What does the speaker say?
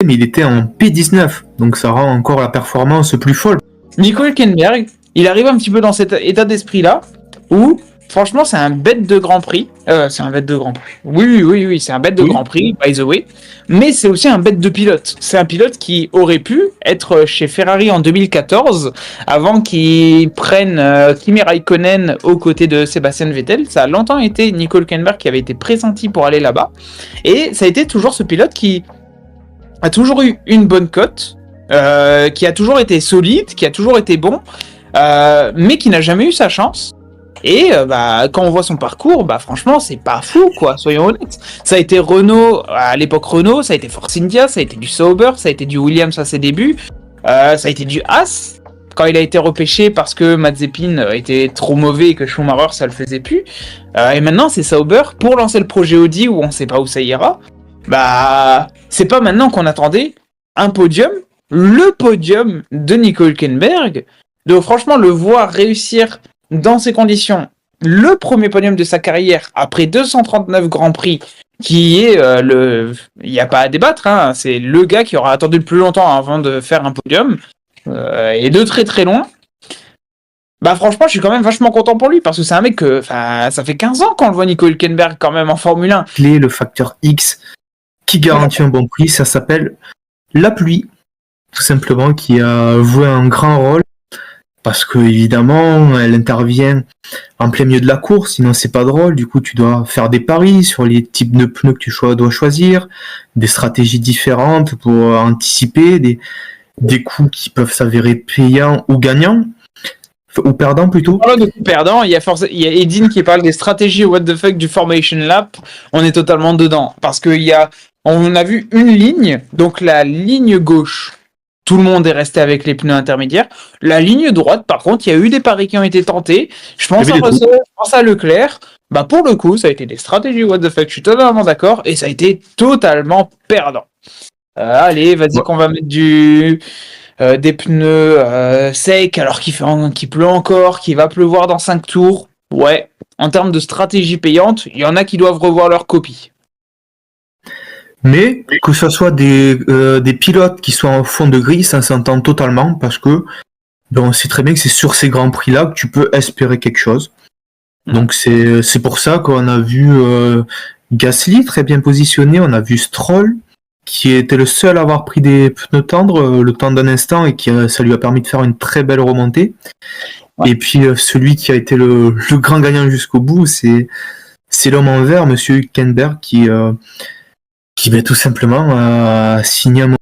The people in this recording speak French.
mais il était en P19, donc ça rend encore la performance plus folle. Nico Hülkenberg, il arrive un petit peu dans cet état d'esprit-là, où, franchement, c'est un bête de Grand Prix. C'est un bête de Grand Prix. Oui, c'est un bête de Grand Prix, by the way. Mais c'est aussi un bête de pilote. C'est un pilote qui aurait pu être chez Ferrari en 2014, avant qu'il prenne Kimi Raikkonen aux côtés de Sébastien Vettel. Ça a longtemps été Nico Hülkenberg qui avait été pressenti pour aller là-bas. Et ça a été toujours ce pilote qui a toujours eu une bonne cote, qui a toujours été solide, qui a toujours été bon, mais qui n'a jamais eu sa chance. Et quand on voit son parcours, franchement, c'est pas fou, quoi, soyons honnêtes. Ça a été Renault, à l'époque Renault, ça a été Force India, ça a été du Sauber, ça a été du Williams à ses débuts, ça a été du Haas, quand il a été repêché parce que Mazepin était trop mauvais et que Schumacher, ça le faisait plus. Et maintenant, c'est Sauber, pour lancer le projet Audi, où on sait pas où ça ira. C'est pas maintenant qu'on attendait un podium, le podium de Nico Hülkenberg. Donc franchement, le voir réussir dans ces conditions, le premier podium de sa carrière après 239 Grands Prix, qui est il n'y a pas à débattre, hein, c'est le gars qui aura attendu le plus longtemps avant de faire un podium, et de très très loin. Franchement, je suis quand même vachement content pour lui, parce que c'est un mec que, ça fait 15 ans qu'on le voit Nico Hülkenberg quand même en Formule 1. Le facteur X qui garantit un bon prix, ça s'appelle la pluie, tout simplement, qui a joué un grand rôle. Parce que évidemment, elle intervient en plein milieu de la course, sinon c'est pas drôle. Du coup, tu dois faire des paris sur les types de pneus que tu dois choisir, des stratégies différentes pour anticiper des coups qui peuvent s'avérer payants ou gagnants, ou perdants plutôt. De coups perdants, il y a Edine qui parle des stratégies what the fuck du Formation Lap. On est totalement dedans parce que on a vu une ligne, donc la ligne gauche. Tout le monde est resté avec les pneus intermédiaires. La ligne droite, par contre, il y a eu des paris qui ont été tentés. Je pense à Russell, je pense à Leclerc. Pour le coup, ça a été des stratégies what the fuck. Je suis totalement d'accord. Et ça a été totalement perdant. Allez, vas-y qu'on va mettre des pneus secs alors qu'il pleut encore, qu'il va pleuvoir dans 5 tours. Ouais, en termes de stratégie payante, il y en a qui doivent revoir leur copie. Mais que ce soit des pilotes qui sont en fond de grille, ça s'entend totalement parce que on sait très bien que c'est sur ces grands prix-là que tu peux espérer quelque chose. Donc c'est pour ça qu'on a vu Gasly très bien positionné, on a vu Stroll qui était le seul à avoir pris des pneus tendres le temps d'un instant et ça lui a permis de faire une très belle remontée. Ouais. Et puis celui qui a été le grand gagnant jusqu'au bout, c'est l'homme en vert, Monsieur Hülkenberg, qui tout simplement a signé un